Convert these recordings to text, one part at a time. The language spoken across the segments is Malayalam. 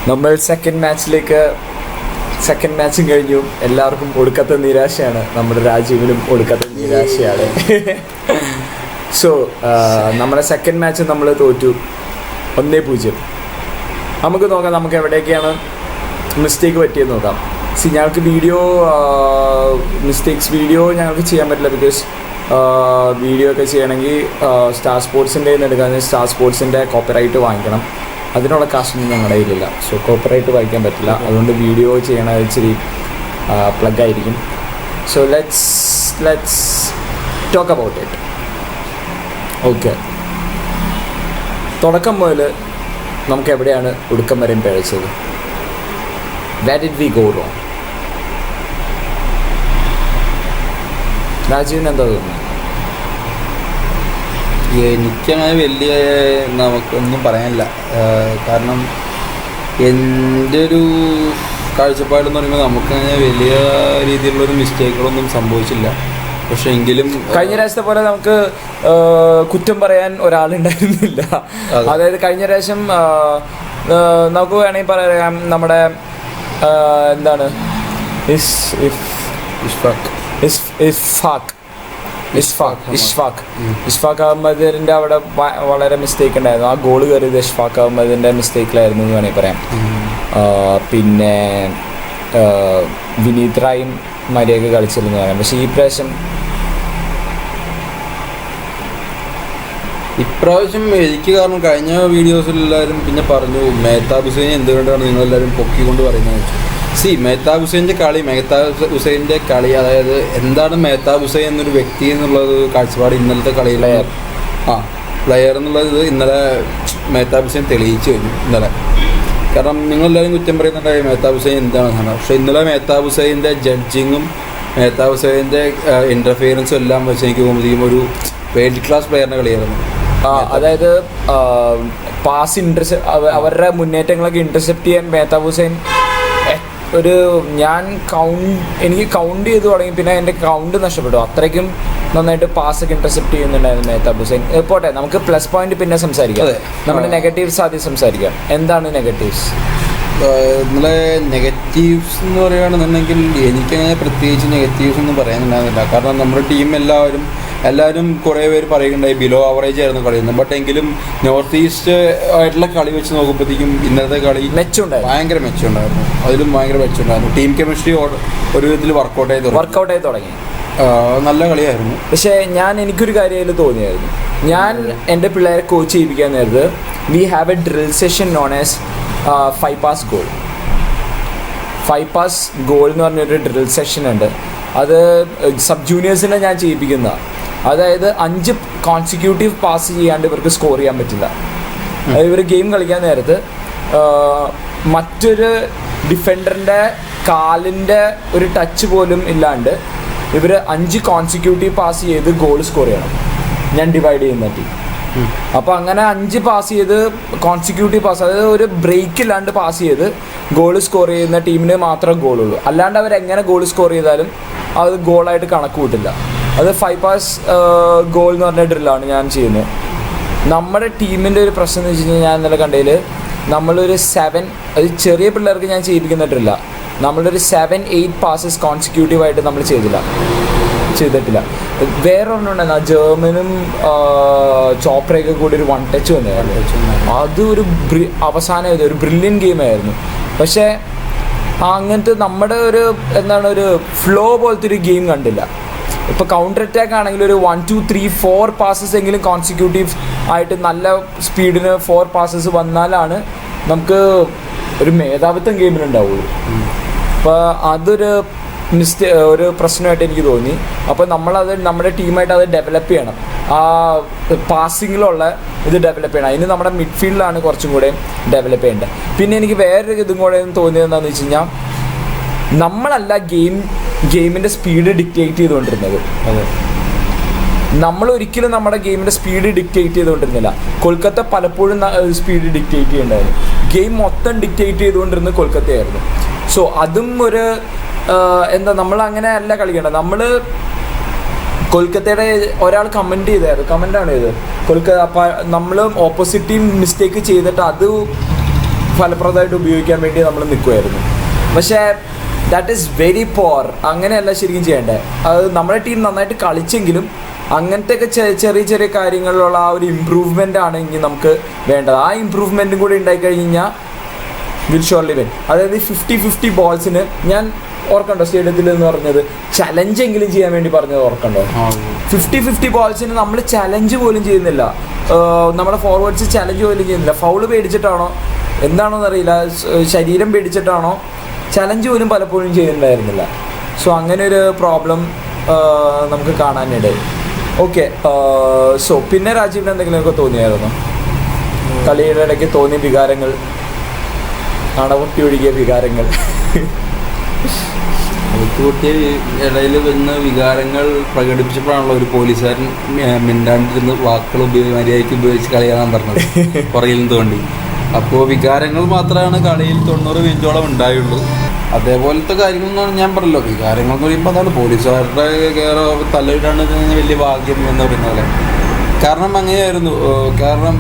നമ്മൾ സെക്കൻഡ് മാച്ചും കഴിഞ്ഞു. എല്ലാവർക്കും ഒടുക്കത്തെ നിരാശയാണ്. നമ്മുടെ രാജീവിനും ഒടുക്കത്തെ നിരാശയാണ്. സോ നമ്മുടെ സെക്കൻഡ് മാച്ച് നമ്മൾ തോറ്റു 1-0. നമുക്ക് നോക്കാം നമുക്ക് എവിടെയൊക്കെയാണ് മിസ്റ്റേക്ക് പറ്റിയെന്ന് നോക്കാം. ഞങ്ങൾക്ക് വീഡിയോ ഞങ്ങൾക്ക് ചെയ്യാൻ പറ്റില്ല. ബിക്കോസ് വീഡിയോ ഒക്കെ ചെയ്യണമെങ്കിൽ സ്റ്റാർ സ്പോർട്സിൻ്റെ എടുക്കാൻ സ്റ്റാർ സ്പോർട്സിൻ്റെ കോപ്പിറൈറ്റ് വാങ്ങിക്കണം. അതിനുള്ള കാശൊന്നും ഞങ്ങളുടെ കയ്യിലില്ല. സോ കോപ്പിറൈറ്റ് വായിക്കാൻ പറ്റില്ല. അതുകൊണ്ട് വീഡിയോ ചെയ്യണ ഇച്ചിരി പ്ലഗ് ആയിരിക്കും. So let's talk about it. Okay, തുടക്കം മുതൽ നമുക്ക് എവിടെയാണ് ഒടുക്കം വരെയും പിഴച്ചത്? Where did we go wrong? രാജീവിന് എന്താ തോന്നുന്നത്? എനിക്കങ്ങനെ വലിയ നമുക്കൊന്നും പറയാനില്ല. കാരണം എൻ്റെ ഒരു കാഴ്ചപ്പാടെന്ന് പറയുമ്പോൾ നമുക്കങ്ങനെ വലിയ രീതിയിലുള്ളൊരു മിസ്റ്റേക്കുകളൊന്നും സംഭവിച്ചില്ല. പക്ഷെ എങ്കിലും കഴിഞ്ഞ പ്രാവശ്യത്തെ പോലെ നമുക്ക് കുറ്റം പറയാൻ ഒരാളുണ്ടായിരുന്നില്ല. അതായത് കഴിഞ്ഞ പ്രാവശ്യം നമുക്ക് വേണമെങ്കിൽ പറയാം നമ്മുടെ എന്താണ് ഇഷ്ഫാഖ് അഹമ്മദിൻ്റെ അവിടെ വളരെ മിസ്റ്റേക്ക് ഉണ്ടായിരുന്നു. ആ ഗോൾ കയറിയത് ഇഷ്ഫാഖ് അഹമ്മദിൻ്റെ മിസ്റ്റേക്കിലായിരുന്നു എന്ന് വേണമെങ്കിൽ പറയാം. പിന്നെ വിനീത് റായും മര്യാദ കളിച്ചില്ലെന്ന് പറയാം. പക്ഷേ ഇപ്രാവശ്യം എനിക്ക് കാരണം കഴിഞ്ഞ വീഡിയോസിലെല്ലാവരും പിന്നെ പറഞ്ഞു മെഹ്താബ് ഹുസൈൻ എന്തുകൊണ്ടാണ് നിങ്ങളെല്ലാവരും പൊക്കിക്കൊണ്ട് പറയുന്നത് വെച്ചു. മെഹ്താബ് ഹുസൈൻ്റെ കളി അതായത് എന്താണ് മെഹ്താബ് ഹുസൈൻ എന്നൊരു വ്യക്തി എന്നുള്ളത് കാഴ്ചപ്പാട് ഇന്നലത്തെ കളിയിലെ പ്ലെയർ എന്നുള്ളത് ഇന്നലെ മെഹ്താബ് ഹുസൈൻ തെളിയിച്ചു കഴിഞ്ഞു ഇന്നലെ. കാരണം നിങ്ങളെല്ലാവരും കുറ്റം പറയുന്നുണ്ടായി മെഹ്താബ് ഹുസൈൻ എന്താണെന്നാണ്. പക്ഷേ ഇന്നലെ മെഹ്താബ് ഹുസൈൻ്റെ ജഡ്ജിങ്ങും മെഹ്താബ് ഹുസൈൻ്റെ ഇൻ്റർഫിയറൻസും എല്ലാം വെച്ച് എനിക്ക് പോകുമ്പോഴത്തേക്കും ഒരു വേൾഡ് ക്ലാസ് പ്ലെയറിൻ്റെ കളിയായിരുന്നു. അതായത് പാസ് അവരുടെ മുന്നേറ്റങ്ങളൊക്കെ ഇൻ്റർസെപ്റ്റ് ചെയ്യാൻ മെഹ്താബ് ഹുസൈൻ എനിക്ക് കൗണ്ട് ചെയ്ത് തുടങ്ങി. പിന്നെ എൻ്റെ കൗണ്ട് നഷ്ടപ്പെട്ടു. അത്രയ്ക്കും നന്നായിട്ട് പാസ്സൊക്കെ ഇൻ്റർസെപ്റ്റ് ചെയ്യുന്നുണ്ടായിരുന്നു മെഹ്താബ് ഹുസൈൻ. പോട്ടെ, നമുക്ക് പ്ലസ് പോയിന്റ് പിന്നെ സംസാരിക്കാം. നമ്മുടെ നെഗറ്റീവ്സ് ആദ്യം സംസാരിക്കാം. എന്താണ് നെഗറ്റീവ്സ്? ഇന്നലെ നെഗറ്റീവ്സ് എന്ന് പറയുകയാണെന്നുണ്ടെങ്കിൽ എനിക്കങ്ങനെ പ്രത്യേകിച്ച് നെഗറ്റീവ്സ് ഒന്നും പറയാനുണ്ടായിരുന്നില്ല. കാരണം നമ്മുടെ ടീം എല്ലാവരും കുറേ പേര് പറയുന്നുണ്ടായി ബിലോ ആവറേജ് ആയിരുന്നു കളിയുന്നത്. ബട്ട് എങ്കിലും നോർത്ത് ഈസ്റ്റ് ആയിട്ടുള്ള കളി വെച്ച് നോക്കുമ്പോഴത്തേക്കും ഇന്നലത്തെ കളി ഭയങ്കര മെച്ചമുണ്ടായിരുന്നു. അതിലും ഭയങ്കര മെച്ചമുണ്ടായിരുന്നു. ടീം കെമിസ്ട്രി ഒരു വിധത്തിൽ വർക്കൗട്ട് ആയി തുടങ്ങി. നല്ല കളിയായിരുന്നു. പക്ഷേ എനിക്കൊരു കാര്യം അതിൽ തോന്നിയായിരുന്നു. ഞാൻ എൻ്റെ പിള്ളേരെ കോച്ച് ചെയ്യിപ്പിക്കാൻ നേരത്ത് we have A drill session known as 5 pass goal എന്ന് പറഞ്ഞൊരു ഡ്രിൽ സെഷൻ ഉണ്ട്. അത് സബ് ജൂനിയേഴ്സിനെ ഞാൻ ചെയ്യിപ്പിക്കുന്നതാണ്. അതായത് 5 കോൺസിക്യൂട്ടീവ് പാസ് ചെയ്യാണ്ട് ഇവർക്ക് സ്കോർ ചെയ്യാൻ പറ്റില്ല. അതായത് ഇവർ ഗെയിം കളിക്കാൻ നേരത്ത് മറ്റൊരു ഡിഫൻഡറിൻ്റെ കാലിൻ്റെ ഒരു ടച്ച് പോലും ഇല്ലാണ്ട് ഇവർ 5 കോൺസിക്യൂട്ടീവ് പാസ് ചെയ്ത് ഗോൾ സ്കോർ ചെയ്യണം. ഞാൻ ഡിവൈഡ് ചെയ്യുന്ന ടീം. അപ്പോൾ അങ്ങനെ 5 പാസ് ചെയ്ത് കോൺസിക്യൂട്ടീവ് പാസ്, അതായത് ഒരു ബ്രേക്ക് ഇല്ലാണ്ട് പാസ് ചെയ്ത് ഗോൾ സ്കോർ ചെയ്യുന്ന ടീമിന് മാത്രമേ ഗോളുള്ളൂ. അല്ലാണ്ട് അവരെങ്ങനെ ഗോൾ സ്കോർ ചെയ്താലും അത് ഗോളായിട്ട് കണക്ക് കൂട്ടില്ല. അത് 5 പാസ് ഗോൾ എന്ന് പറഞ്ഞ ഡ്രില്ലാണ് ഞാൻ ചെയ്യുന്നത്. നമ്മുടെ ടീമിൻ്റെ ഒരു പ്രശ്നം എന്ന് വെച്ച് കഴിഞ്ഞാൽ ഞാൻ ഇന്നലെ കണ്ടതിൽ നമ്മളൊരു 7, അത് ചെറിയ പിള്ളേർക്ക് ഞാൻ ചെയ്യിപ്പിക്കുന്ന ഡ്രില്ല, നമ്മളൊരു 7-8 പാസസ് കോൺസിക്യൂട്ടീവായിട്ട് നമ്മൾ ചെയ്തിട്ടില്ല. വേറെ ഒന്നുണ്ടായിരുന്നു, ജർമ്മനും ചോപ്രയൊക്കെ കൂടി ഒരു 1 ടച്ച് വന്നായിരുന്നു. അത് അവസാനം ഒരു ബ്രില്യൻ ഗെയിമായിരുന്നു. പക്ഷേ അങ്ങനത്തെ നമ്മുടെ ഒരു ഫ്ലോ പോലത്തെ ഒരു ഗെയിം കണ്ടില്ല. ഇപ്പോൾ കൗണ്ടർ അറ്റാക്ക് ആണെങ്കിൽ ഒരു 1 2 3 4 പാസസ് എങ്കിലും കോൺസിക്യൂട്ടീവ് ആയിട്ട് നല്ല സ്പീഡിന് 4 പാസസ് വന്നാലാണ് നമുക്ക് ഒരു മേധാവിത്വം ഗെയിമിനുണ്ടാവുള്ളൂ. അപ്പോൾ അതൊരു ഒരു പ്രശ്നമായിട്ട് എനിക്ക് തോന്നി. അപ്പോൾ നമ്മുടെ ടീമായിട്ട് അത് ഡെവലപ്പ് ചെയ്യണം. ആ പാസിങ്ങിലുള്ള ഇത് ഡെവലപ്പ് ചെയ്യണം. അതിന് നമ്മുടെ മിഡ്ഫീൽഡിലാണ് കുറച്ചും കൂടെ ഡെവലപ്പ് ചെയ്യേണ്ടത്. പിന്നെ എനിക്ക് വേറൊരു ഇതും കൂടെ തോന്നിയത് എന്താണെന്ന് വെച്ച് കഴിഞ്ഞാൽ, നമ്മളല്ല ഗെയിമിൻ്റെ സ്പീഡ് ഡിക്റ്റേറ്റ് ചെയ്തുകൊണ്ടിരുന്നത്. നമ്മളൊരിക്കലും നമ്മുടെ ഗെയിമിൻ്റെ സ്പീഡ് ഡിക്റ്റേറ്റ് ചെയ്തുകൊണ്ടിരുന്നില്ല. കൊൽക്കത്ത പലപ്പോഴും സ്പീഡ് ഡിക്റ്റേറ്റ് ചെയ്യേണ്ടായിരുന്നു. ഗെയിം മൊത്തം ഡിക്റ്റേറ്റ് ചെയ്തുകൊണ്ടിരുന്നത് കൊൽക്കത്തയായിരുന്നു. സോ അതും ഒരു നമ്മളങ്ങനെ അല്ല കളിക്കേണ്ടത്. കൊൽക്കത്തയുടെ ഒരാൾ കമൻ്റാണ് ഇത് കൊൽക്കത്ത. അപ്പം നമ്മൾ ഓപ്പോസിറ്റ് ടീം മിസ്റ്റേക്ക് ചെയ്തിട്ട് അത് ഫലപ്രദമായിട്ട് ഉപയോഗിക്കാൻ വേണ്ടി നമ്മൾ നിൽക്കുമായിരുന്നു. പക്ഷേ ദാറ്റ് ഈസ് വെരി പോർ. അങ്ങനെയല്ല ശരിക്കും ചെയ്യേണ്ടത്. അത് നമ്മുടെ ടീം നന്നായിട്ട് കളിച്ചെങ്കിലും അങ്ങനത്തെയൊക്കെ ചെറിയ ചെറിയ കാര്യങ്ങളിലുള്ള ആ ഒരു ഇമ്പ്രൂവ്മെൻ്റ് ആണ് ഇനി നമുക്ക് വേണ്ടത്. ആ ഇമ്പ്രൂവ്മെൻറ്റും കൂടി ഉണ്ടായിക്കഴിഞ്ഞ് കഴിഞ്ഞാൽ വിൽ ഷോർലി വിൻ. അതായത് 50-50 ബോൾസിന് ഞാൻ ഓർക്കണ്ടോ സ്റ്റേഡിയത്തിൽ എന്ന് പറഞ്ഞത് ചലഞ്ചെങ്കിലും ചെയ്യാൻ വേണ്ടി പറഞ്ഞത് ഓർക്കണ്ടോ? 50-50 ബോൾസിന് നമ്മൾ ചലഞ്ച് പോലും ചെയ്യുന്നില്ല. നമ്മുടെ ഫോർവേഡ്സ് ചലഞ്ച് പോലും ചെയ്യുന്നില്ല. ഫൗള് പേടിച്ചിട്ടാണോ എന്താണോ എന്നറിയില്ല, ശരീരം പേടിച്ചിട്ടാണോ ചലഞ്ച് പോലും പലപ്പോഴും ചെയ്യുന്നുണ്ടായിരുന്നില്ല. സോ അങ്ങനെ ഒരു പ്രോബ്ലം നമുക്ക് കാണാനിടയിൽ. ഓക്കെ, സോ പിന്നെ രാജീവിന് എന്തെങ്കിലുമൊക്കെ തോന്നിയായിരുന്നു കളിയുടെ ഇടയ്ക്ക് തോന്നിയ വികാരങ്ങൾ, അണപൊട്ടി ഒഴുകിയ വികാരങ്ങൾ? കുട്ടിയ ഇടയിൽ വന്ന വികാരങ്ങൾ പ്രകടിപ്പിച്ചപ്പോഴാണല്ലോ ഒരു പോലീസുകാരൻ മിണ്ടാണ്ടിരുന്ന് വാക്കുകൾ മര്യാദയ്ക്ക് ഉപയോഗിച്ച് കളി കാണാൻ പറഞ്ഞത് പുറകിൽ തോണ്ടി. അപ്പോൾ വികാരങ്ങൾ മാത്രമാണ് കളിയിൽ 90 മിനിറ്റോളം ഉണ്ടായുള്ളൂ. അതേപോലത്തെ കാര്യങ്ങളെന്നാണ് ഞാൻ പറഞ്ഞല്ലോ. വികാരങ്ങൾ എന്ന് പറയുമ്പോൾ അതാണ് പോലീസുകാരുടെ തലയിടാണ് വലിയ ഭാഗ്യം എന്ന് പറയുന്ന പോലെ. കാരണം അങ്ങനെയായിരുന്നു. കാരണം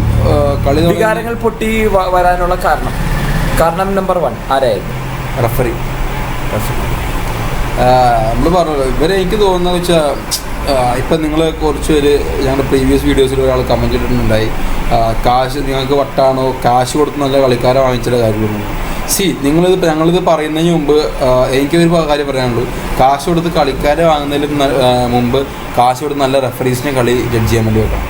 കളി വികാരങ്ങൾ പൊട്ടി വരാനുള്ള കാരണം നമ്പർ 1 ആരായിരുന്നു? റഫറി. നമ്മൾ പറഞ്ഞല്ലോ ഇവരെ എനിക്ക് തോന്നുന്നത് വെച്ചാൽ ഇപ്പം നിങ്ങൾ കുറച്ച് പേര് ഞങ്ങളുടെ പ്രീവിയസ് വീഡിയോസിൽ ഒരാൾ കമൻറ്റ് ഇട്ടിട്ടുണ്ടായി, കാശ് നിങ്ങൾക്ക് വട്ടാണോ, കാശ് കൊടുത്ത് നല്ല കളിക്കാരെ വാങ്ങിച്ചിട്ട് കാര്യമൊന്നും. ഞങ്ങളിത് പറയുന്നതിന് മുമ്പ് എനിക്കൊരു കാര്യം പറയാനുള്ളൂ. കാശ് കൊടുത്ത് കളിക്കാരെ വാങ്ങുന്നതിന് മുമ്പ് കാശ് കൊടുത്ത് നല്ല റെഫറീസിനെ കളി ജഡ്ജ് ചെയ്യാൻ വേണ്ടി വെക്കണം.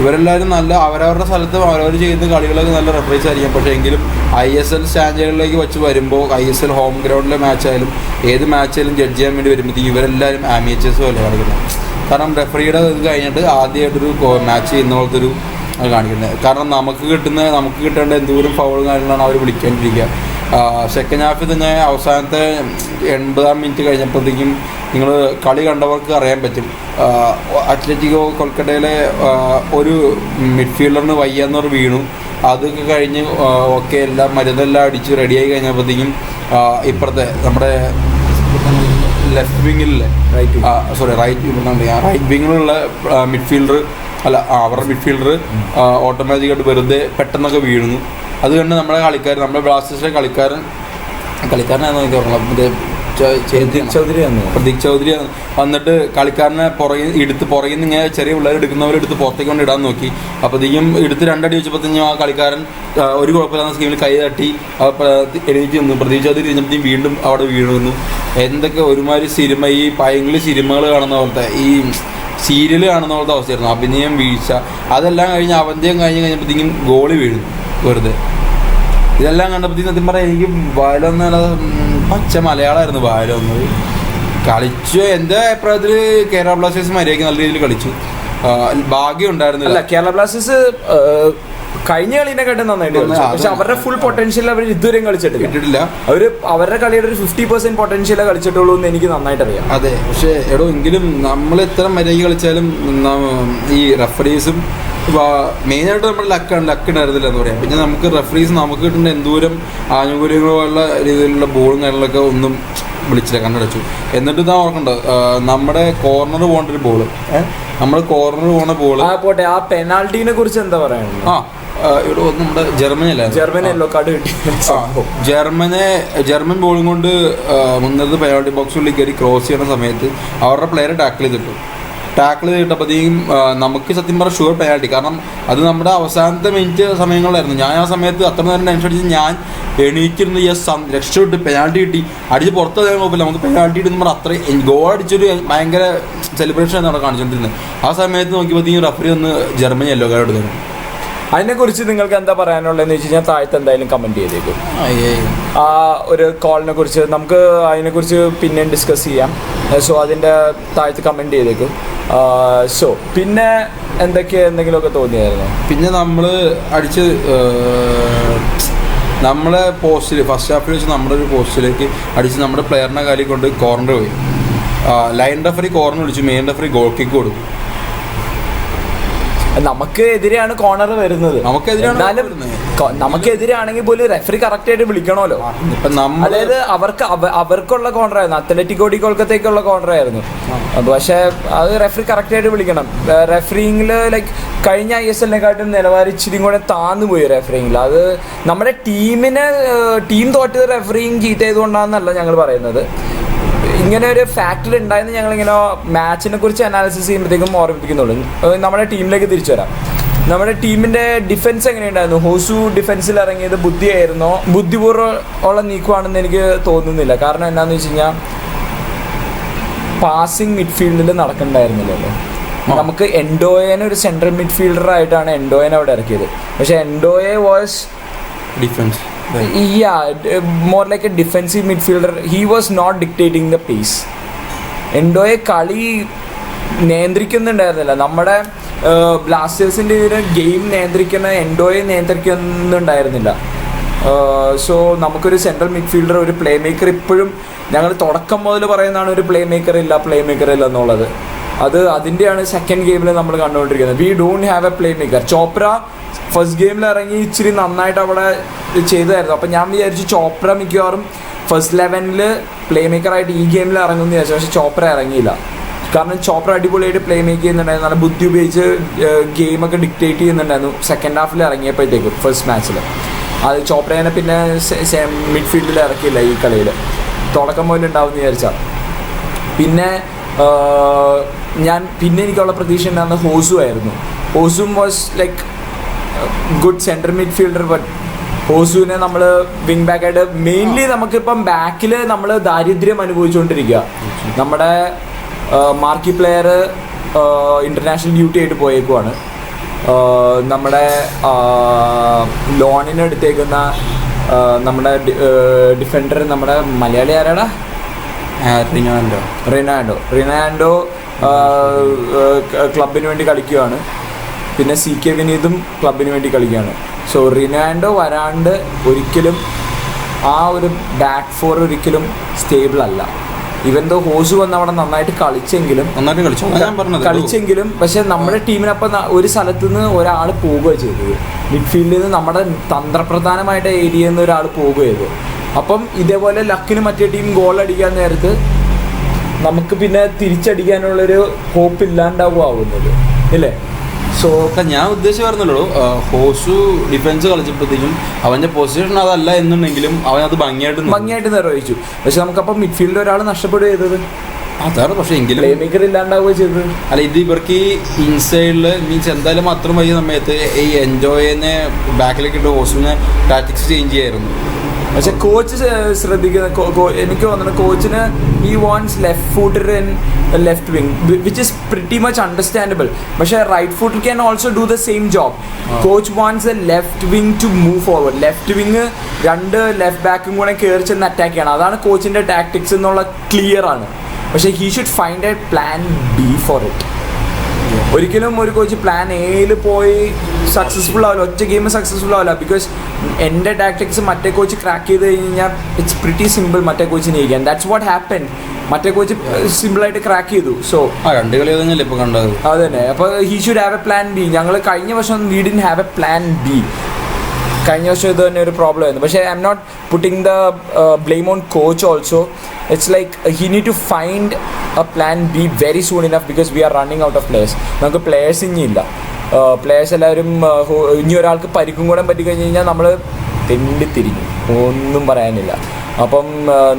ഇവരെല്ലാവരും നല്ല അവരവരുടെ സ്ഥലത്ത് അവരവർ ചെയ്യുന്ന കളികളൊക്കെ നല്ല റെഫറീസ് ആയിരിക്കും. പക്ഷേ എങ്കിലും ISL സ്റ്റാൻഡേർഡിലേക്ക് വെച്ച് വരുമ്പോൾ ISL ഹോം ഗ്രൗണ്ടിലെ മാച്ചായാലും ഏത് മാച്ചായാലും ജഡ്ജ് ചെയ്യാൻ വേണ്ടി വരുമ്പോഴത്തേക്കും ഇവരെല്ലാവരും ആമേച്ചേഴ്സ് പോലെ കളിക്കുന്നത്. കാരണം റെഫറിയുടെ ഇത് കഴിഞ്ഞിട്ട് ആദ്യമായിട്ടൊരു മാച്ച് ചെയ്യുന്ന പോലത്തെ ഒരു കാണിക്കുന്നത്. കാരണം നമുക്ക് കിട്ടേണ്ട എന്തോരം ഫൗളും കാര്യങ്ങളാണ് അവർ വിളിക്കാണ്ടിരിക്കുക. സെക്കൻഡ് ഹാഫിൽ തന്നെ അവസാനത്തെ 80-ാം മിനിറ്റ് കഴിഞ്ഞപ്പോഴത്തേക്കും നിങ്ങൾ കളി കണ്ടവർക്ക് അറിയാൻ പറ്റും. അത്ലറ്റിക്കോ കൊൽക്കട്ടയിലെ ഒരു മിഡ്ഫീൽഡറിന് വയ്യാന്നവർ വീണു. അതൊക്കെ കഴിഞ്ഞ് ഓക്കെ എല്ലാം മരുന്നെല്ലാം അടിച്ച് റെഡിയായി കഴിഞ്ഞപ്പോഴത്തേക്കും ഇപ്പുറത്തെ നമ്മുടെ ലെഫ്റ്റ് വിങ്ങിലെ റൈറ്റ് വിങ്ങിലുള്ള മിഡ്ഫീൽഡർ അവരുടെ മിഡ്ഫീൽഡർ ഓട്ടോമാറ്റിക്കായിട്ട് വെറുതെ പെട്ടെന്നൊക്കെ വീഴുന്നു. അത് കണ്ട് നമ്മുടെ നമ്മുടെ ബ്ലാസ്റ്റേഴ്സിലെ കളിക്കാരനാണെന്ന് എനിക്ക് ഓർമ്മ, പ്രദീപ് ചൗധരി വന്നിട്ട് കളിക്കാരനെ പുറകിൽ നിന്ന് ഇങ്ങനെ ചെറിയ പിള്ളേർ എടുക്കുന്നവരെടുത്ത് പുറത്തേക്ക് കൊണ്ട് ഇടാൻ നോക്കി. അപ്പോഴത്തേക്കും എടുത്ത് 2 അടി വെച്ചപ്പോഴത്തേക്കും ആ കളിക്കാരൻ ഒരു കുഴപ്പമില്ലാത്ത സ്കീമിൽ കൈ തട്ടി എണീറ്റ് നിന്നു. പ്രദീപ് ചൗധരി കഴിഞ്ഞപ്പോഴത്തേക്കും വീണ്ടും അവിടെ വീണു. എന്തൊക്കെ ഒരുമാതിരി സിനിമ, ഈ പൈങ്കിളി സിനിമകൾ കാണുന്ന പോലത്തെ, ഈ സീരിയൽ കാണുന്ന പോലത്തെ അവസ്ഥയായിരുന്നു. അഭിനയം, വീഴ്ച, അതെല്ലാം കഴിഞ്ഞ് അവന്ത്യം കഴിഞ്ഞപ്പോഴത്തേക്കും ഗോളി വീഴുന്നു വെറുതെ. ഇതെല്ലാം കണ്ടപ്പോഴത്തേക്കും സത്യം പറയാം എനിക്ക് വായിലൊന്നും പച്ച മലയാളമായിരുന്നു വായിലൊന്നത്. കളിച്ചു എൻ്റെ അഭിപ്രായത്തിൽ കേരള ബ്ലാസ്റ്റേഴ്സ് മര്യാദയ്ക്ക് നല്ല രീതിയിൽ കളിച്ചു. ഭാഗ്യം ഉണ്ടായിരുന്നില്ല. കേരള ബ്ലാസ്റ്റേഴ്സ് കഴിഞ്ഞ കളിനെക്കാട്ടും നന്നായിട്ട് കളിച്ചു. പക്ഷെ അവരുടെ ഫുൾ പൊട്ടൻഷ്യൽ അവർ ഇതുവരെയും കളിച്ചിട്ടില്ല. അവരുടെ കളിയുടെ ഒരു 50% പൊട്ടൻഷ്യലേ കളിച്ചിട്ടുള്ളൂ എന്ന് എനിക്ക് നന്നായിട്ട് അറിയാം. അതെ, പക്ഷേ എങ്കിലും നമ്മൾ എത്ര മര്യാദയ്ക്ക് കളിച്ചാലും ഈ റഫറീസും മെയിനായിട്ട് നമ്മുടെ ലക്ക് ഉണ്ടായിരുന്നില്ല എന്ന് പറയാം. പിന്നെ നമുക്ക് റഫറീസ് നമുക്ക് കിട്ടുന്ന എന്തോരം ആനുകൂല്യങ്ങളുള്ള രീതിയിലുള്ള ബോളും കാര്യങ്ങളൊക്കെ ഒന്നും വിളിച്ചില്ല, കണ്ണടച്ചു. എന്നിട്ട് ഇതാ ഓർക്കണ്ട, നമ്മുടെ കോർണർ പോകേണ്ട ഒരു ബോള്, നമ്മുടെ കോർണർ പോണ ബോള് പോട്ടെ. ആ പെനാൽറ്റീനെ കുറിച്ച് എന്താ പറയുന്നത്? ഇവിടെ നമ്മുടെ ജർമ്മനിയല്ലോ കട കിട്ടി. ജർമ്മൻ ബോളും കൊണ്ട് മുന്നേറത് പെനാൽറ്റി ബോക്സിനുള്ളിൽ കയറി ക്രോസ് ചെയ്യുന്ന സമയത്ത് അവരുടെ പ്ലെയറെ ടാക്കിൾ ചെയ്തിട്ടപ്പോഴത്തേക്കും നമുക്ക് സത്യം പറഞ്ഞ ഷുവർ പെനാൽറ്റി. കാരണം അത് നമ്മുടെ അവസാനത്തെ മിനിറ്റ് സമയങ്ങളിലായിരുന്നു. ഞാൻ ആ സമയത്ത് അത്ര നേരം ടെൻഷൻ അടിച്ച് ഞാൻ എണീറ്റിരുന്ന് രക്ഷപ്പെട്ട് പെനാൽറ്റി കിട്ടി, അടിച്ച് പുറത്ത് കുഴപ്പമില്ല, നമുക്ക് പെനാൽറ്റി ഇടുന്ന പറഞ്ഞാൽ അത്ര ഗോൾ അടിച്ചൊരു ഭയങ്കര സെലിബ്രേഷൻ ആണ് അവിടെ കാണിച്ചുകൊണ്ടിരുന്നത്. ആ സമയത്ത് നോക്കിയപ്പോഴത്തേക്കും റഫറി ഒന്ന് ജർമ്മനി യെല്ലോ കാർഡ് എടുക്കുന്നു. അതിനെക്കുറിച്ച് നിങ്ങൾക്ക് എന്താ പറയാനുള്ളതെന്ന് വെച്ച് കഴിഞ്ഞാൽ താഴത്ത് എന്തായാലും കമൻറ്റ് ചെയ്തേക്കും. ആ ഒരു കോളിനെ കുറിച്ച് നമുക്ക് അതിനെക്കുറിച്ച് പിന്നെയും ഡിസ്കസ് ചെയ്യാം. സോ അതിൻ്റെ താഴത്ത് കമൻറ്റ് ചെയ്തേക്കും. സോ പിന്നെ എന്തെങ്കിലുമൊക്കെ തോന്നിയായിരുന്നു? പിന്നെ നമ്മൾ നമ്മളെ പോസ്റ്റിൽ ഫസ്റ്റ് ഹാഫിൽ വെച്ച് നമ്മുടെ ഒരു പോസ്റ്റിലേക്ക് അടിച്ച് നമ്മുടെ പ്ലെയറിനെ കാര്യം കൊണ്ട് കോർണർ പോയി. ലൈൻ റെഫറി കോർണർ വിളിച്ചു, മെയിൻ റെഫറി ഗോൾ കിക്ക് കൊടുക്കും. നമുക്ക് എതിരെയാണ് കോർണർ വരുന്നത്, എന്നാലും നമുക്കെതിരാണെങ്കിൽ പോലും റെഫറി കറക്റ്റ് ആയിട്ട് വിളിക്കണമല്ലോ. അതായത് അവർക്കുള്ള കോർണർ ആയിരുന്നു, അത്ലറ്റിക്കോ ഡി കൊൽക്കത്തയ്ക്കുള്ള കോർണർ ആയിരുന്നു. പക്ഷെ അത് റെഫറി കറക്റ്റ് ആയിട്ട് വിളിക്കണം. റെഫറിങ്ങിൽ ലൈക്ക് കഴിഞ്ഞ ISL-നെക്കാട്ടും നിലവാരം ഇച്ചിരി കൂടെ താന്നു പോയി റെഫറിങ്ങിൽ. അത് നമ്മുടെ ടീം തോറ്റത് റെഫറിങ് ചീറ്റ് ചെയ്തുകൊണ്ടാണെന്നല്ല ഞങ്ങൾ പറയുന്നത്. ഇങ്ങനെ ഒരു ഫാക്ടർ ഉണ്ടായെന്ന് ഞങ്ങളിങ്ങനെ മാച്ചിനെ കുറിച്ച് അനാലിസിസ് ചെയ്യുമ്പോഴത്തേക്കും ഓർമ്മിപ്പിക്കുന്നുള്ളൂ. നമ്മുടെ ടീമിലേക്ക് തിരിച്ചു വരാം. നമ്മുടെ ടീമിൻ്റെ ഡിഫൻസ് എങ്ങനെയുണ്ടായിരുന്നു? ഹോസു ഡിഫൻസിൽ ഇറങ്ങിയത് ബുദ്ധിയായിരുന്നോ? ബുദ്ധിപൂർവ്വം ഉള്ള നീക്കമാണെന്ന് എനിക്ക് തോന്നുന്നില്ല. കാരണം എന്താണെന്ന് വെച്ച് കഴിഞ്ഞാൽ പാസിങ് മിഡ്ഫീൽഡിൽ നടക്കണ്ടായിരുന്നില്ലല്ലോ. നമുക്ക് എൻഡോയേനെ ഒരു സെൻട്രൽ മിഡ്ഫീൽഡറായിട്ടാണ് എൻഡോയേനെ അവിടെ ഇറക്കിയത്. പക്ഷേ എൻഡോയെ was defence, more like a defensive midfielder. He was not dictating the pace. എൻഡോയെ കളി നിയന്ത്രിക്കുന്നുണ്ടായിരുന്നില്ല. നമ്മുടെ ബ്ലാസ്റ്റേഴ്സിൻ്റെ ഗെയിം നിയന്ത്രിക്കുന്ന എൻഡോയെ നിയന്ത്രിക്കുന്നുണ്ടായിരുന്നില്ല. സോ നമുക്കൊരു സെൻട്രൽ മിഡ്ഫീൽഡർ, ഒരു പ്ലേ മേക്കർ, ഇപ്പോഴും ഞങ്ങൾ തുടക്കം മുതൽ പറയുന്നതാണ് ഒരു പ്ലേ മേക്കർ ഇല്ല എന്നുള്ളത്. അതിൻ്റെയാണ് സെക്കൻഡ് ഗെയിമിൽ നമ്മൾ കണ്ടുകൊണ്ടിരിക്കുന്നത്. V don't have A play maker. Chopra first ഗെയിമിൽ ഇറങ്ങി ഇച്ചിരി നന്നായിട്ട് അവിടെ ചെയ്തായിരുന്നു. അപ്പം ഞാൻ വിചാരിച്ചു ചോപ്ര മിക്കവാറും ഫസ്റ്റ് 11 പ്ലേ മേക്കറായിട്ട് ഈ ഗെയിമിൽ ഇറങ്ങുമെന്ന് വിചാരിച്ചു. പക്ഷേ ചോപ്ര ഇറങ്ങിയില്ല. കാരണം ചോപ്ര അടിപൊളിയായിട്ട് പ്ലേ മേക്ക് ചെയ്യുന്നുണ്ടായിരുന്നു, നല്ല ബുദ്ധി ഉപയോഗിച്ച് ഗെയിമൊക്കെ ഡിക്റ്റേറ്റ് ചെയ്യുന്നുണ്ടായിരുന്നു സെക്കൻഡ് ഹാഫിൽ ഇറങ്ങിയപ്പോഴത്തേക്കും ഫസ്റ്റ് മാച്ചിൽ. അത് ചോപ്രേനെ പിന്നെ മിഡ്ഫീൽഡിൽ ഇറക്കിയില്ല ഈ കളിയിൽ, തുടക്കം മുതൽ ഉണ്ടാവും എന്ന് വിചാരിച്ചാൽ. പിന്നെ എനിക്കുള്ള പ്രതീക്ഷ ഉണ്ടായിരുന്ന ഹോസു ആയിരുന്നു. ഹോസും was like good central midfielder. But ഹോസുവിനെ നമ്മൾ വിങ് ബാക്കായിട്ട് മെയിൻലി നമുക്കിപ്പം ബാക്കിൽ നമ്മൾ ദാരിദ്ര്യം അനുഭവിച്ചുകൊണ്ടിരിക്കുക. നമ്മുടെ മാർക്കി പ്ലെയർ ഇൻ്റർനാഷണൽ ഡ്യൂട്ടി ആയിട്ട് പോയേക്കുവാണ്. നമ്മുടെ ലോണിന് എടുത്തേക്കുന്ന നമ്മുടെ ഡിഫൻഡർ, നമ്മുടെ മലയാളി ആരാടാ? റിനാൻഡോ ക്ലബിന് വേണ്ടി കളിക്കുകയാണ്. പിന്നെ CK വിനീതും ക്ലബിന് വേണ്ടി കളിക്കുകയാണ്. സോ റിനാൻഡോ വരാണ്ട് ഒരിക്കലും ആ ഒരു ബാക്ക് ഫോർ ഒരിക്കലും സ്റ്റേബിൾ അല്ല. ഇവൻ ദോ ഹോസു വന്ന് അവിടെ നന്നായിട്ട് കളിച്ചെങ്കിലും പക്ഷെ നമ്മുടെ ടീമിനപ്പം ഒരു സ്ഥലത്തു നിന്ന് ഒരാൾ പോവുക ചെയ്തത്, മിഡ്ഫീൽഡിൽ നിന്ന് നമ്മുടെ തന്ത്രപ്രധാനമായിട്ട് ഏരിയയിൽ നിന്ന് ഒരാൾ പോവുക ചെയ്തു. അപ്പം ഇതേപോലെ ലക്കിന് മറ്റേ ടീം ഗോൾ അടിക്കാൻ നേരത്ത് നമുക്ക് പിന്നെ തിരിച്ചടിക്കാനുള്ളൊരു ഹോപ്പ് ഇല്ലാണ്ടാവുന്നത് ഇല്ലേ? സോ ഞാൻ ഉദ്ദേശിച്ച് പറഞ്ഞല്ലോ, ഹോസു ഡിഫൻസ് കളിച്ചപ്പോഴത്തേക്കും അവൻ്റെ പൊസിഷൻ അതല്ല എന്നുണ്ടെങ്കിലും അവൻ അത് ഭംഗിയായിട്ട് നിർവഹിച്ചു. പക്ഷെ നമുക്കപ്പം മിഡ്ഫീൽഡിൽ ഒരാൾ നഷ്ടപ്പെടുക ചെയ്തത് അതാണ്. പക്ഷെ എങ്കിലും പ്ലേ മേക്കർ ഇല്ലാണ്ടാവുക ചെയ്തത്. അല്ല, ഇത് ഇവർക്ക് ഈ ഇൻസൈഡിൽ മീൻസ് എന്തായാലും അത്ര വലിയ സമയത്ത് ഈ എൻജോയിനെ ബാക്കിലേക്ക് ഇട്ട് ഹോസുവിനെ ടാറ്റിക്സ് ചേഞ്ച് ചെയ്യായിരുന്നു. പക്ഷെ കോച്ച് ശ്രദ്ധിക്കുന്ന എനിക്ക് തോന്നുന്നു കോച്ചിന് ഈ wants left footer in left wing which is pretty much understandable. പക്ഷെ right footer can also do the same job. Coach wants a left wing to move forward. Left wing 2 left ബാക്കും കൂടെ കയറി ചെന്ന് അറ്റാക്ക് ചെയ്യണം. അതാണ് കോച്ചിൻ്റെ ടാക്ടിക്സ് എന്നുള്ള ക്ലിയർ ആണ്. പക്ഷേ he should find a plan B for it. ഒരിക്കലും ഒരു കോച്ച് പ്ലാൻ എയിൽ പോയി സക്സസ്ഫുൾ ആവില്ല, ഒറ്റ ഗെയിം സക്സസ്ഫുൾ ആവില്ല. ബിക്കോസ് എൻ്റെ ടാക്ടിക്സ് മറ്റേ കോച്ച് ക്രാക്ക് ചെയ്ത് കഴിഞ്ഞാൽ ഇറ്റ്സ് പ്രിറ്റി സിമ്പിൾ മറ്റേ കോച്ചിന് ജയിക്കാൻ. That's what happen. മറ്റേ കോച്ച് സിമ്പിളായിട്ട് ക്രാക്ക് ചെയ്തു. സോ 2 കളി തന്നെയല്ലേ ഇപ്പോൾ കണ്ടത്. അത് തന്നെ. അപ്പോൾ he should have a plan B. ഞങ്ങൾ കഴിഞ്ഞ വർഷം we didn't have a plan B. കഴിഞ്ഞ വർഷം ഇത് തന്നെ ഒരു പ്രോബ്ലം ആയിരുന്നു. പക്ഷേ I'm not putting the blame on coach also. It's like he need to find a plan B very soon enough because we are running out of players. നമുക്ക് പ്ലേയേഴ്സ് ഇനിയില്ല. പ്ലേയേഴ്സ് എല്ലാവരും ഇനി ഒരാൾക്ക് പരിക്കും കൂടെ പറ്റിക്കഴിഞ്ഞ് കഴിഞ്ഞാൽ നമ്മൾ തെണ്ടിത്തിരിഞ്ഞു, ഒന്നും പറയാനില്ല. അപ്പം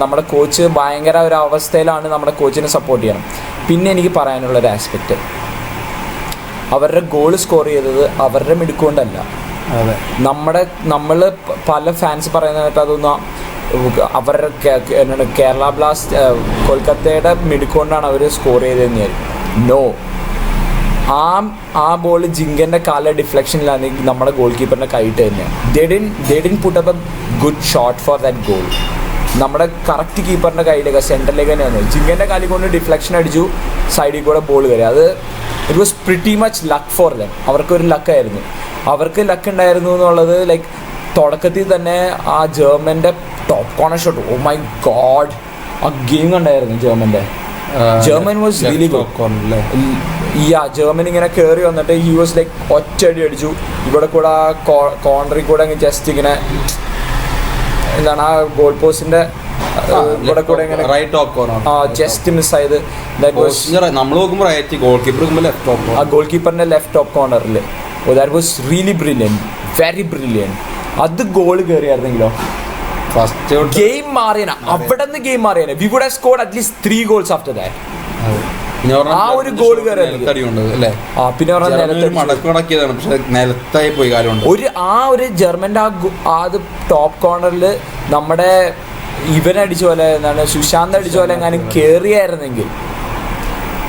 നമ്മുടെ കോച്ച് ഭയങ്കര ഒരു അവസ്ഥയിലാണ്. നമ്മുടെ കോച്ചിനെ സപ്പോർട്ട് ചെയ്യണം. പിന്നെ എനിക്ക് പറയാനുള്ളൊരു ആസ്പെക്റ്റ്, അവരുടെ ഗോൾ സ്കോർ ചെയ്തത് അവരുടെ മിടുക്കൊണ്ടല്ല. നമ്മൾ പല ഫാൻസ് പറയുന്നതായിട്ട് അതൊന്നും അവരുടെ കേരള ബ്ലാസ്റ്റ് കൊൽക്കത്തയുടെ മിടുക്കൊണ്ടാണ് അവർ സ്കോർ ചെയ്തതെന്ന് വിചാരിക്കും. നോ, ആ ബോൾ ജിങ്കൻ്റെ കാല ഡിഫ്ലക്ഷനിലാണ് നമ്മുടെ ഗോൾ കീപ്പറിൻ്റെ കൈയിട്ട് തന്നെയാണ്. ദേ didn't put up A good shot for that goal. നമ്മുടെ കറക്റ്റ് കീപ്പറിൻ്റെ കയ്യിലേക്ക് സെൻറ്ററിലേക്ക് തന്നെയാണ്. ജിങ്കൻ്റെ കാലിൽ കൊണ്ട് ഡിഫ്ലക്ഷൻ അടിച്ചു, സൈഡിൽ കൂടെ ബോൾ കയറി. അത് it was pretty much luck for them. അവർക്കൊരു ലക്കായിരുന്നു. അവർക്ക് ലക്ക് ഉണ്ടായിരുന്നു എന്നുള്ളത് ലൈക്ക് തുടക്കത്തിൽ തന്നെ ആ ജർമ്മൻ്റെ top corner shot, oh my god, ആ ഗെയിം കണ്ടായിരുന്നു German was really good. Germany ഇങ്ങനെ കയറി വന്നിട്ട് ഹി വാസ് ലൈക്ക് ഒറ്റയടി അടിച്ചു. ഇവിടെ കൂടെ കോർണറിൽ കൂടെ അങ്ങ് ജസ്റ്റ് ഇങ്ങനെ എന്താണ് ആ ഗോൾ പോസ്റ്റിന്റെ ഇവിടെ കൂടെ ഇങ്ങനെ ജസ്റ്റ് മിസ് ആയത്. നമ്മൾ നോക്കുമ്പോൾ right, goalkeeper left top, ആ ഗോൾ കീപ്പറിന്റെ ലെഫ്റ്റ് ടോപ്പ് കോർണറിൽ. That was really brilliant, very brilliant. അത് ഗോൾ കയറിയായിരുന്നെങ്കിലോ ഫസ്റ്റ് ഗെയിം മാറിയന, അവിടെ നിന്ന് ഗെയിം മാറിയന. We would have scored at least 3 goals after that. ആ ഒരു ഗോൾ ഒരു ജർമ്മന്റെ അത് ടോപ്പ് കോർണറിൽ നമ്മുടെ ഇവനടിച്ച പോലെ എന്താണ് സുശാന്ത് അടിച്ച പോലെ എങ്ങാനും കേറിയായിരുന്നെങ്കിൽ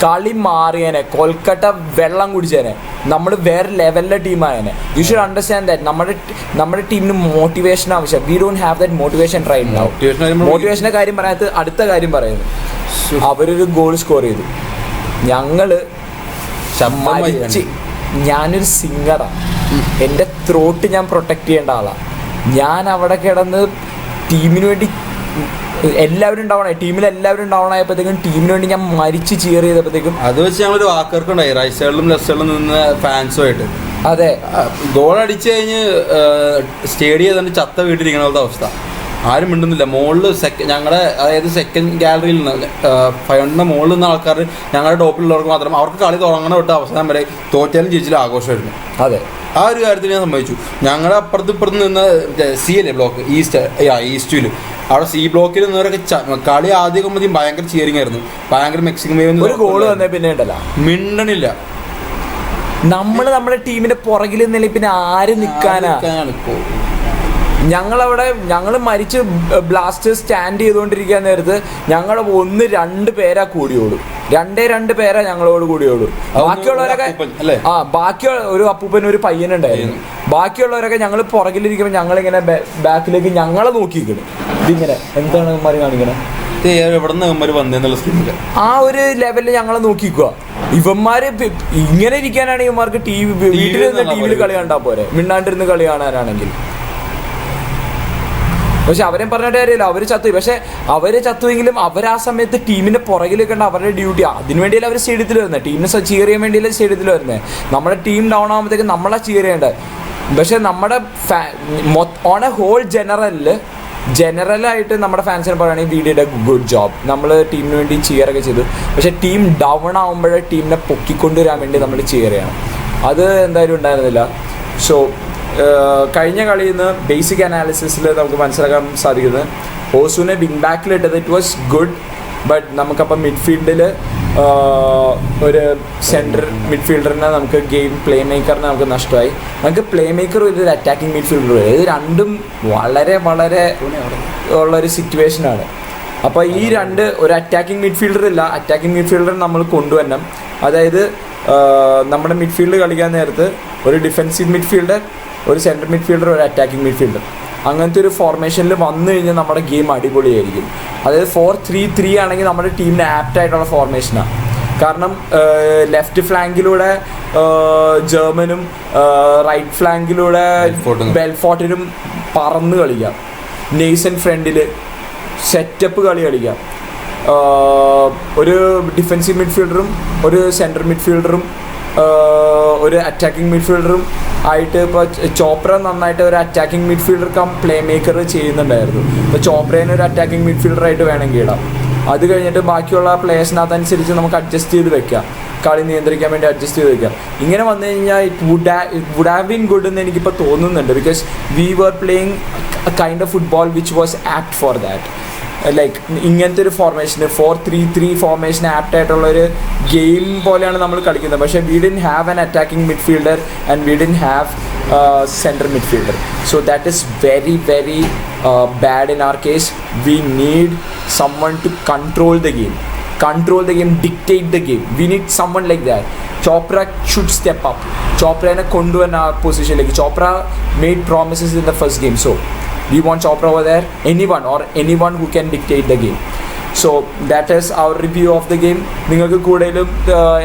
കളി മാറിയേനെ. കൊൽക്കത്ത വെള്ളം കുടിച്ചേനെ. നമ്മൾ വേറെ ലെവലിലെ ടീമായേനെ. യു ഷുഡ് അണ്ടർസ്റ്റാൻഡ് ദാറ്റ് നമ്മുടെ ടീമിന് മോട്ടിവേഷൻ ആവശ്യം. We don't have that motivation right now. മോട്ടിവേഷന്റെ കാര്യം പറയാത്ത അടുത്ത കാര്യം പറയുന്നു, അവരൊരു ഗോൾ സ്കോർ ചെയ്തു. ഞങ്ങള് ഞാനൊരു സിംഗറാണ്, എൻ്റെ ത്രോട്ട് ഞാൻ പ്രൊട്ടക്ട് ചെയ്യേണ്ട ആളാണ്. ഞാൻ അവിടെ കിടന്ന് ടീമിന് വേണ്ടി എല്ലാവരും ഉണ്ടാവണേ, ടീമിൽ എല്ലാവരും ഉണ്ടാവണായപ്പോഴത്തേക്കും ടീമിന് വേണ്ടി ഞാൻ മരിച്ച് ചിയർ ചെയ്തപ്പോഴത്തേക്കും അത് വെച്ച് ഞങ്ങളൊരു വാക്കർക്കുണ്ടായി റൈറ്റ് സൈഡിലും ലെഫ്റ്റ് സൈഡിലും നിന്ന് ഫാൻസുമായിട്ട്. അതെ, ഗോൾ അടിച്ചു കഴിഞ്ഞ് സ്റ്റേഡിയം തന്നെ ചത്ത വീട്ടിലിരിക്കണ പോലത്തെ അവസ്ഥ. ആരും മിണ്ടുന്നില്ല. മുകളിൽ ഞങ്ങളുടെ അതായത് സെക്കൻഡ് ഗാലറിയിൽ നിന്ന് 500 മുകളിൽ നിന്ന് ആൾക്കാർ ഞങ്ങളുടെ ടോപ്പിലുള്ളവർക്ക് മാത്രം അവർക്ക് കളി തുടങ്ങണ തൊട്ട് അവസാനം വരെ തോറ്റാലും ജയിച്ചില്ല ആഘോഷമായിരുന്നു. അതെ, ആ ഒരു കാര്യത്തിൽ ഞാൻ സമ്മതിച്ചു. ഞങ്ങളുടെ ഇപ്പുറത്ത് നിന്ന് സി അല്ലേ ബ്ലോക്ക് ഈസ്റ്റിൽ, അവിടെ സി ബ്ലോക്കിൽ നിന്നവരൊക്കെ കളി ആദ്യം മതി ഭയങ്കര ചിയറിംഗ് ആയിരുന്നു, ഭയങ്കര മെക്സിക്കൻ വേവ്. ഒരു ഗോള് വന്നേ പിന്നെ ഉണ്ടല്ലോ മിണ്ടണില്ല. നമ്മുടെ ടീമിന്റെ പുറകിൽ നിന്നില്ല പിന്നെ ആര് നിൽക്കാനാ? ഞങ്ങൾ മരിച്ച് ബ്ലാസ്റ്റേഴ്സ് സ്റ്റാൻഡ് ചെയ്തുകൊണ്ടിരിക്കാൻ നേരത്ത് ഞങ്ങൾ 1-2 പേരാ കൂടിയോളൂ. 2 പേരാ ഞങ്ങളോട് കൂടിയോളൂ. ബാക്കിയുള്ളവരൊക്കെ ബാക്കിയുള്ള ഒരു അപ്പൂപ്പൻ ഒരു പയ്യനുണ്ടായിരുന്നു. ബാക്കിയുള്ളവരൊക്കെ ഞങ്ങൾ പുറകിലിരിക്കുമ്പോൾ ഞങ്ങളിങ്ങനെ ബാക്കിലേക്ക് ഞങ്ങളെ നോക്കിക്കണം. ഇതിങ്ങനെ എന്താണ് ഇവന്മാർ കാണിക്കണേ, ആ ഒരു ലെവലിൽ ഞങ്ങളെ നോക്കിക്കുക. ഇവന്മാര് ഇങ്ങനെ ഇരിക്കാനാണെങ്കിൽ ഇവന്മാർക്ക് വീട്ടിലിരുന്ന് ടിവിയിൽ കളി കണ്ടാൽ പോരെ, മിണ്ടാണ്ടിരുന്ന് കളി കാണാനാണെങ്കിൽ. പക്ഷെ അവരെ പറഞ്ഞിട്ട് കാര്യമില്ല, അവർ ചത്തുപോയി. പക്ഷെ അവർ ചത്തുവെങ്കിലും അവർ ആ സമയത്ത് ടീമിന്റെ പുറകിലേക്കുണ്ട് അവരുടെ ഡ്യൂട്ടി. അതിനുവേണ്ടിയല്ല അവർ സ്റ്റേഡിയത്തിൽ വരുന്നത്, ടീമിനെ ചിയർ ചെയ്യാൻ വേണ്ടിയല്ല സ്റ്റേഡിയത്തിൽ വരുന്നത്. നമ്മുടെ ടീം ഡൗൺ ആകുമ്പോഴത്തേക്കും നമ്മളെ ചിയർ ചെയ്യേണ്ടത്. പക്ഷെ നമ്മുടെ ഓൺ എ ഹോൾ ജനറലായിട്ട് നമ്മുടെ ഫാൻസിനെ പറയുകയാണെങ്കിൽ we did A good job. നമ്മൾ ടീമിന് വേണ്ടി ചിയറൊക്കെ ചെയ്തു. പക്ഷെ ടീം ഡൗൺ ആകുമ്പോഴേ ടീമിനെ പൊക്കിക്കൊണ്ടുവരാൻ വേണ്ടി നമ്മൾ ചിയർ ചെയ്യണം. അത് എന്തായാലും ഉണ്ടായിരുന്നില്ല. സോ കഴിഞ്ഞ കളിയിൽ നിന്ന് ബേസിക് അനാലിസിസിൽ നമുക്ക് മനസ്സിലാക്കാൻ സാധിക്കുന്നത് ഓസുവിനെ വിങ് ബാക്കിലിട്ടത് ഇറ്റ് വാസ് ഗുഡ്. ബട്ട് നമുക്കപ്പം മിഡ്ഫീൽഡിൽ ഒരു സെൻട്രൽ മിഡ്ഫീൽഡറിനെ നമുക്ക് പ്ലേ മേക്കറിനെ നമുക്ക് നഷ്ടമായി. നമുക്ക് പ്ലേ മേക്കറും ഇതൊരു അറ്റാക്കിംഗ് മിഡ്ഫീൽഡറും ഇത് രണ്ടും വളരെ വളരെ ഉള്ളൊരു സിറ്റുവേഷനാണ്. അപ്പോൾ ഈ ഒരു അറ്റാക്കിംഗ് മിഡ്ഫീൽഡർ ഇല്ല. അറ്റാക്കിംഗ് മിഡ്ഫീൽഡർ നമ്മൾ കൊണ്ടുവരണം. അതായത് നമ്മുടെ മിഡ്ഫീൽഡ് കളിക്കാൻ നേരത്ത് ഒരു ഡിഫെൻസീവ് മിഡ്ഫീൽഡർ, ഒരു സെൻട്രൽ മിഡ്ഫീൽഡർ, ഒരു അറ്റാക്കിംഗ് മിഡ്ഫീൽഡർ, അങ്ങനത്തെ ഒരു ഫോർമേഷനിൽ വന്നു കഴിഞ്ഞാൽ നമ്മുടെ ഗെയിം അടിപൊളിയായിരിക്കും. അതായത് 4-3-3 ആണെങ്കിൽ നമ്മുടെ ടീമിന് ആപ്റ്റായിട്ടുള്ള ഫോർമേഷനാണ്. കാരണം ലെഫ്റ്റ് ഫ്ലാങ്കിലൂടെ ജർമ്മനും റൈറ്റ് ഫ്ലാങ്കിലൂടെ ബെൽഫോർട്ടിനും പറന്ന് കളിക്കാം. നെയ്സൺ ഫ്രണ്ടിൽ സെറ്റപ്പ് കളി കളിക്കാം. ഒരു ഡിഫെൻസീവ് മിഡ്ഫീൽഡറും ഒരു സെൻട്രൽ മിഡ്ഫീൽഡറും ഒരു അറ്റാക്കിംഗ് മിഡ്ഫീൽഡറും ആയിട്ട് ഇപ്പോൾ ചോപ്ര നന്നായിട്ട് ഒരു അറ്റാക്കിംഗ് മിഡ്ഫീൽഡർ പ്ലേ മേക്കർ ചെയ്യുന്നുണ്ടായിരുന്നു. ഇപ്പോൾ ചോപ്രേനെ ഒരു അറ്റാക്കിംഗ് മിഡ്ഫീൽഡറായിട്ട് വേണമെങ്കിൽ ഇടാം. അത് കഴിഞ്ഞിട്ട് ബാക്കിയുള്ള പ്ലേയേഴ്സിനകത്തനുസരിച്ച് നമുക്ക് അഡ്ജസ്റ്റ് ചെയ്ത് വെക്കാം, കളി നിയന്ത്രിക്കാൻ വേണ്ടി അഡ്ജസ്റ്റ് ചെയ്ത് വെക്കാം. ഇങ്ങനെ വന്നു കഴിഞ്ഞാൽ it would have been good എന്ന് എനിക്കിപ്പോൾ തോന്നുന്നുണ്ട്. Because we were playing a kind of football which was apt for that. Like ഇങ്ങനത്തെ ഒരു ഫോർമേഷന് 4-3-3 ഫോർമേഷൻ ആപ്റ്റ് ആയിട്ടുള്ളൊരു ഗെയിം പോലെയാണ് നമ്മൾ കളിക്കുന്നത്. പക്ഷേ we didn't have an attacking midfielder and we didn't have central midfielder. So that is very very bad in our case. We need someone to control the game, dictate the game. We need someone like that. Chopra should step up. Chopra ne kondu in our position. Like Chopra made promises in the first game, so we want Chopra over there. Anyone who can dictate the game. So that is our review of the game. നിങ്ങൾക്ക് കൂടുതലും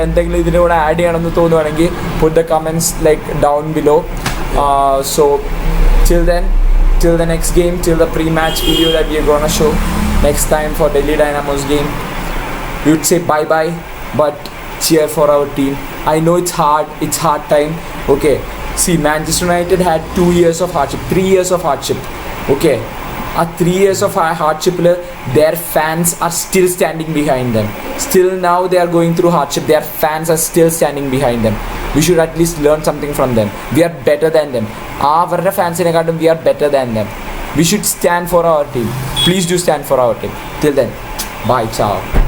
എന്തെങ്കിലും ഇതിൻ്റെ കൂടെ ആഡ് ചെയ്യണമെന്ന് തോന്നുവാണെങ്കിൽ put the comments like down below. So till the next game, till the pre-match video that we are gonna show next time for Delhi Dynamos game, you'd say bye-bye, but cheer for our team. I know it's hard time. Okay, see, Manchester United had 2 years of hardship, 3 years of hardship. Okay, 3 years of hardship, their fans are still standing behind them. Still now they are going through hardship, their fans are still standing behind them. We should at least learn something from them. We are better than them. Our fans we are better than them. We should stand for our team. Please do stand for our team. Till then, bye, ciao.